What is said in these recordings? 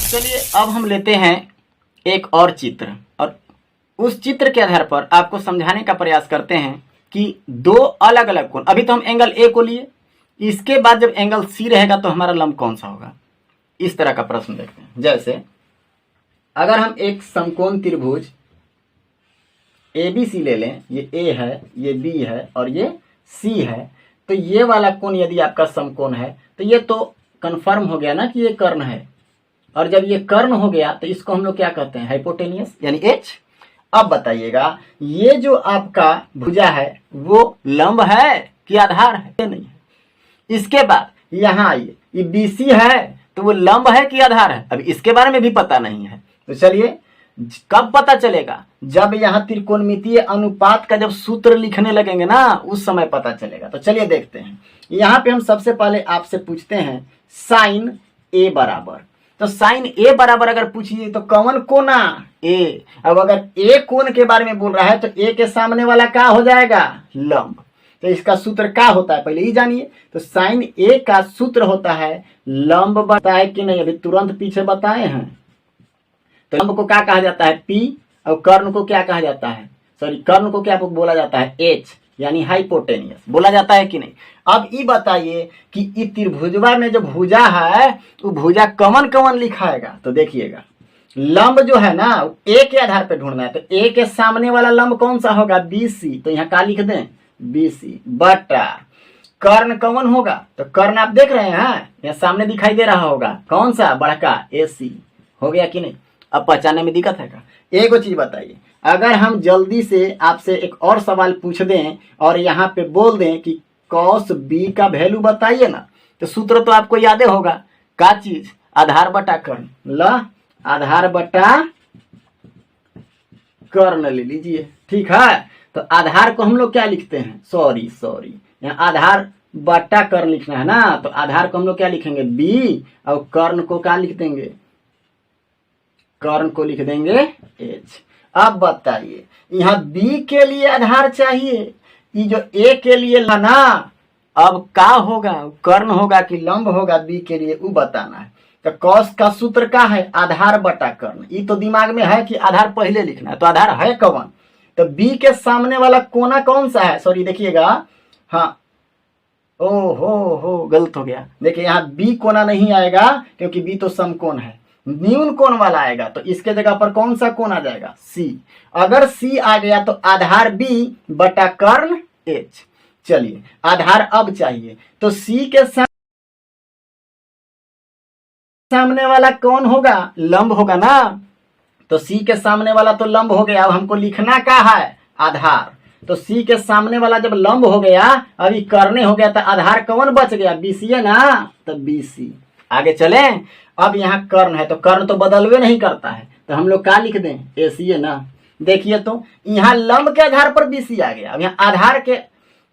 चलिए अब हम लेते हैं एक और चित्र और उस चित्र के आधार पर आपको समझाने का प्रयास करते हैं कि दो अलग अलग कोण, अभी तो हम एंगल ए को लिए, इसके बाद जब एंगल सी रहेगा तो हमारा लंब कौन सा होगा, इस तरह का प्रश्न देखते हैं। जैसे अगर हम एक समकोण त्रिभुज ABC ले लें, ये A है, ये B है और ये C है, तो ये वाला कोण यदि आपका समकोण है तो ये तो कंफर्म हो गया ना कि ये कर्ण है, और जब ये कर्ण हो गया तो इसको हम लोग क्या कहते हैं, हाइपोटेनियस यानी H। अब बताइएगा ये जो आपका भुजा है वो लंब है कि आधार है, ये नहीं है। इसके बाद यहाँ आइए, ये BC है तो वो लंब है कि आधार है, अभी इसके बारे में भी पता नहीं है। तो चलिए कब पता चलेगा, जब यहाँ त्रिकोणमितीय अनुपात का जब सूत्र लिखने लगेंगे ना, उस समय पता चलेगा। तो चलिए देखते हैं। यहाँ पे हम सबसे पहले आपसे पूछते हैं साइन A बराबर, तो साइन A बराबर अगर पूछिए तो कौन कोना A। अब अगर A कोण के बारे में बोल रहा है तो A के सामने वाला क्या हो जाएगा, लंब। तो इसका सूत्र क्या होता है पहले ही जानिए। तो साइन A का सूत्र होता है लंब, बताए कि नहीं, अभी तुरंत पीछे बताए हैं। तो लंब को क्या कहा जाता है, P, और कर्ण को क्या कहा जाता है, सॉरी कर्ण को क्या बोला जाता है, H, यानी हाइपोटेनियस बोला जाता है कि नहीं। अब ये बताइए कि इस त्रिभुजवा में जो भुजा है वो भुजा कौन कौन लिखाएगा। तो देखिएगा लंब जो है ना A के आधार पे ढूंढना है, तो A के सामने वाला लंब कौन सा होगा, BC। तो यहाँ क्या लिख दें, BC बटा कर्ण कौन होगा, तो कर्ण आप देख रहे हैं यहाँ सामने दिखाई दे रहा होगा, कौन सा, बड़का AC। हो गया कि नहीं, अब पहचानने में दिक्कत है क्या। एक चीज बताइए, अगर हम जल्दी से आपसे एक और सवाल पूछ दें और यहाँ पे बोल दें कि cos B का वैल्यू बताइए ना, तो सूत्र तो आपको याद होगा, क्या चीज, आधार बटा कर्ण। ल आधार बटा कर्ण ले लीजिए, ठीक है। तो आधार को हम लोग क्या लिखते हैं, सॉरी यहाँ आधार बटा कर्ण लिखना है ना, तो आधार को हम लोग क्या लिखेंगे, B, और कर्ण को क्या लिख देंगे, कर्ण को लिख देंगे H। अब बताइए यहाँ B के लिए आधार चाहिए, ये जो A के लिए ना, अब क्या होगा, कर्ण होगा कि लंब होगा B के लिए, वो बताना है। तो कॉस का सूत्र क्या है, आधार बटा कर्ण। ये तो दिमाग में है कि आधार पहले लिखना है, तो आधार है कौन, तो B के सामने वाला कोना कौन सा है, सॉरी देखिएगा, हाँ ओ हो गलत हो गया। देखिए यहाँ B कोना नहीं आएगा क्योंकि B तो समकोण है, न्यून कोण वाला आएगा, तो इसके जगह पर कौन सा कोण आ जाएगा, C। अगर C आ गया तो आधार B बटा कर्ण H। चलिए आधार अब चाहिए, तो C के सामने वाला कौन होगा, लंब होगा ना, तो C के सामने वाला तो लंब हो गया। अब हमको लिखना क्या है, आधार। तो C के सामने वाला जब लंब हो गया, अभी कर्ण हो गया, तो आधार कौन बच गया, BC है ना, तो BC। आगे चले, अब यहाँ कर्ण है तो कर्ण तो बदलवे नहीं करता है, तो हम लोग क्या लिख दें, AC है ना। देखिए तो यहाँ लंब के आधार पर BC आ गया, अब यहाँ आधार के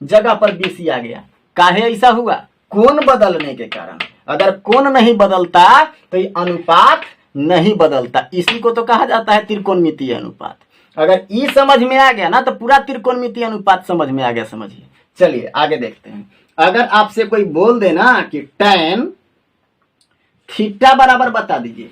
जगह पर BC आ गया। काहे ऐसा हुआ, कोण बदलने के कारण। अगर कोण नहीं बदलता तो ये अनुपात नहीं बदलता, इसी को तो कहा जाता है त्रिकोणमितीय अनुपात। अगर ई समझ में आ गया ना तो पूरा त्रिकोणमितीय अनुपात समझ में आ गया, समझिए। चलिए आगे देखते हैं। अगर आपसे कोई बोल देना कि tan थीटा बराबर बता दीजिए,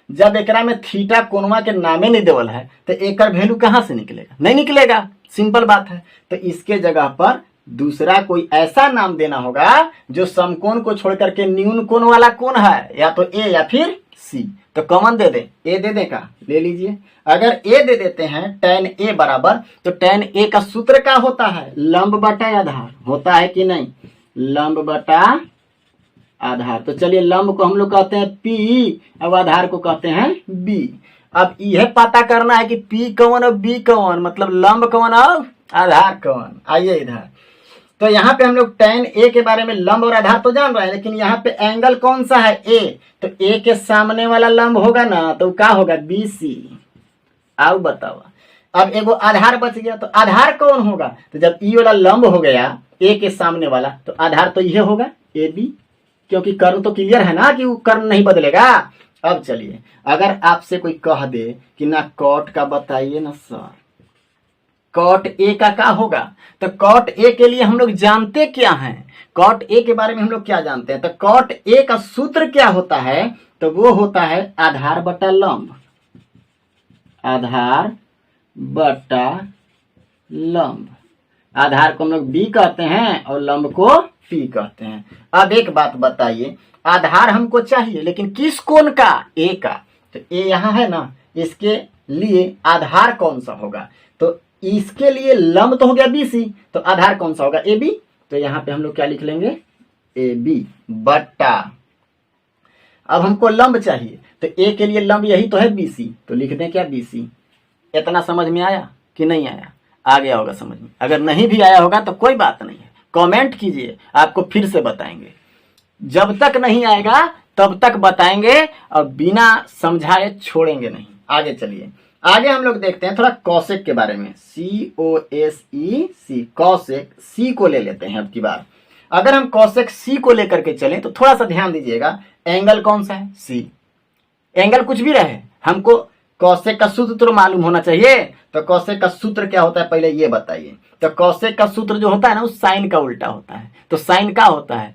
जब एकरा में थीटा कोणवा के नामे नहीं देवल है तो एक वैल्यू कहाँ से निकलेगा, नहीं निकलेगा, सिंपल बात है। तो इसके जगह पर दूसरा कोई ऐसा नाम देना होगा जो समकोण को छोड़ करके न्यून कोण वाला कोण है, या तो A या फिर C। तो कॉमन दे दे, A दे दे का ले लीजिए। अगर A दे देते हैं tan A बराबर, तो tan A का सूत्र क्या होता है, लंब बटा आधार होता है कि नहीं, लंब बटा आधार। तो चलिए लंब को हम लोग कहते हैं P, अब आधार को कहते हैं B। अब यह पता करना है कि P कौन और B कौन, मतलब लंब कौन और आधार कौन। आइए इधर, तो यहाँ पे हम लोग tan A के बारे में लंब और आधार तो जान रहे हैं, लेकिन यहाँ पे एंगल कौन सा है, A। तो A के सामने वाला लंब होगा ना, तो क्या होगा, BC। आओ बताओ, अब एगो आधार बच गया, तो आधार कौन होगा, तो जब ई वाला लंब हो गया A के सामने वाला, तो आधार तो यह होगा AB, क्योंकि कर्ण तो क्लियर है ना कि वो कर्ण नहीं बदलेगा। अब चलिए, अगर आपसे कोई कह दे कि ना कॉट का बताइए ना सर, कॉट ए का क्या होगा, तो कॉट ए के लिए हम लोग जानते क्या हैं, कॉट ए के बारे में हम लोग क्या जानते हैं, तो कॉट ए का सूत्र क्या होता है, तो वो होता है आधार बटा लंब, आधार बटा लंब। आधार को हम लोग बी कहते हैं और लंब को पी कहते हैं। अब एक बात बताइए, आधार हमको चाहिए लेकिन किस कोण का? ए का। तो ए यहाँ है ना, इसके लिए आधार कौन सा होगा? तो इसके लिए लंब तो हो गया बीसी, तो आधार कौन सा होगा? A B. तो यहाँ पे हम लोग क्या लिख लेंगे? ए बी बटा, अब हमको लंब चाहिए तो ए के लिए लंब यही तो है बीसी, तो लिख दें क्या? बीसी। इतना समझ में आया कि नहीं आया? आ गया होगा समझ में। अगर नहीं भी आया होगा तो कोई बात नहीं है, कमेंट कीजिए, आपको फिर से बताएंगे। जब तक नहीं आएगा तब तक बताएंगे और बिना समझाए छोड़ेंगे नहीं। आगे चलिए, आगे हम लोग देखते हैं थोड़ा कॉसेक के बारे में। COSEC, cosec. सी को ले लेते हैं अब की बार। अगर हम कॉसेक सी को लेकर के चलें तो थोड़ा सा ध्यान दीजिएगा, एंगल कौन सा है? सी। एंगल कुछ भी रहे, हमको कॉसेक का सूत्र तो मालूम होना चाहिए। तो कॉसेक का सूत्र क्या होता है पहले ये बताइए। तो कॉसेक का सूत्र जो होता है ना, उस साइन का उल्टा होता है। तो साइन का होता है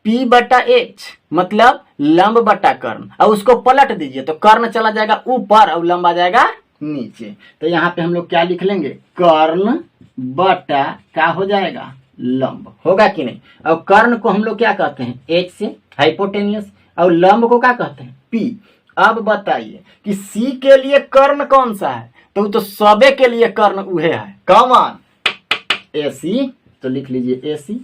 P बटा H, मतलब लंब बटा कर्ण, और उसको पलट दीजिए तो कर्ण चला जाएगा ऊपर और लंब आ जाएगा नीचे। तो यहाँ पे हम लोग क्या लिख लेंगे? कर्ण बटा क्या हो जाएगा? लंब। होगा कि नहीं? और कर्ण को हम लोग क्या कहते हैं? H से हाइपोटेनियस, और लंब को क्या कहते हैं? P। अब बताइए कि C के लिए कर्ण कौन सा है? तो सबे के लिए कर्ण उहे है। कौन? AC। तो लिख लीजिए AC।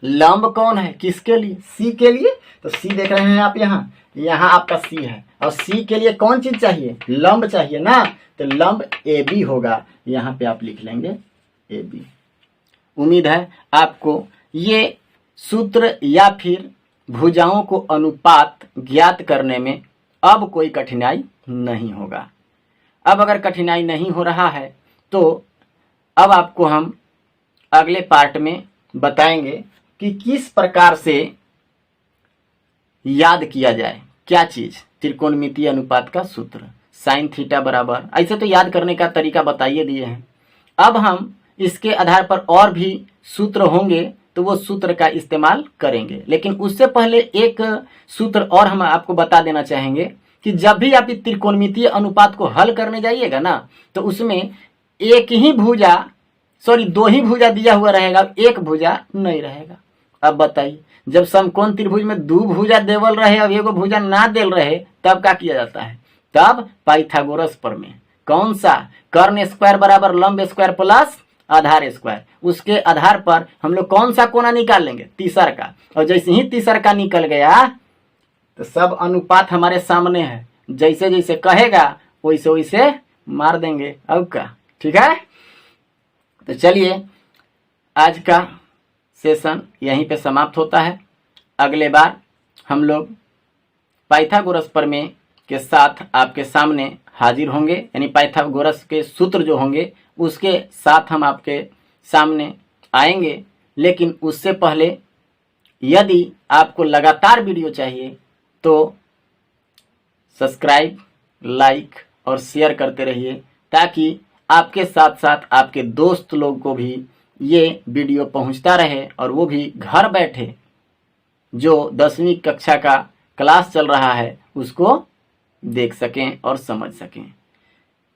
लंब कौन है? किसके लिए? C के लिए। तो C देख रहे हैं आप, यहाँ यहाँ आपका C है, और C के लिए कौन चीज चाहिए? लंब चाहिए ना। तो लंब AB होगा, यहाँ पे आप लिख लेंगे AB। उम्मीद है आपको ये सूत्र या फिर भुजाओं को अनुपात ज्ञात करने में अब कोई कठिनाई नहीं होगा। अब अगर कठिनाई नहीं हो रहा है तो अब आपको हम अगले पार्ट में बताएंगे कि किस प्रकार से याद किया जाए क्या चीज? त्रिकोणमितीय अनुपात का सूत्र, साइन थीटा बराबर। ऐसे तो याद करने का तरीका बताइए दिए हैं। अब हम इसके आधार पर और भी सूत्र होंगे तो वो सूत्र का इस्तेमाल करेंगे, लेकिन उससे पहले एक सूत्र और हम आपको बता देना चाहेंगे कि जब भी आप त्रिकोणमितीय अनुपात को हल करने जाइएगा ना, तो उसमें एक ही भुजा, सॉरी 2 ही भुजा दिया हुआ रहेगा, एक भुजा नहीं रहेगा। अब बताइए, जब समकोण त्रिभुज में 2 भुजा देवल रहे और एगो भुजा ना देल रहे, तब क्या किया जाता है? तब पाइथागोरस प्रमेय। कौन सा? कर्ण स्क्वायर बराबर लंब स्क्वायर प्लस आधार स्क्वायर। उसके आधार पर हम लोग कौन सा कोना निकाल लेंगे? तीसर का। और जैसे ही तीसर का निकल गया तो सब अनुपात हमारे सामने है, जैसे जैसे कहेगा वैसे वैसे मार देंगे। अब क्या? ठीक है। तो चलिए, आज का सेशन यहीं पे समाप्त होता है। अगले बार हम लोग पाइथागोरस प्रमेय के साथ आपके सामने हाजिर होंगे, यानी पाइथागोरस के सूत्र जो होंगे उसके साथ हम आपके सामने आएंगे। लेकिन उससे पहले यदि आपको लगातार वीडियो चाहिए तो सब्सक्राइब, लाइक और शेयर करते रहिए, ताकि आपके साथ साथ आपके दोस्त लोग को भी ये वीडियो पहुंचता रहे और वो भी घर बैठे जो 10वीं कक्षा का क्लास चल रहा है उसको देख सकें और समझ सकें।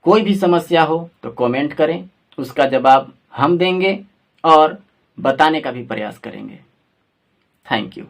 कोई भी समस्या हो तो कमेंट करें, उसका जवाब हम देंगे और बताने का भी प्रयास करेंगे। Thank you.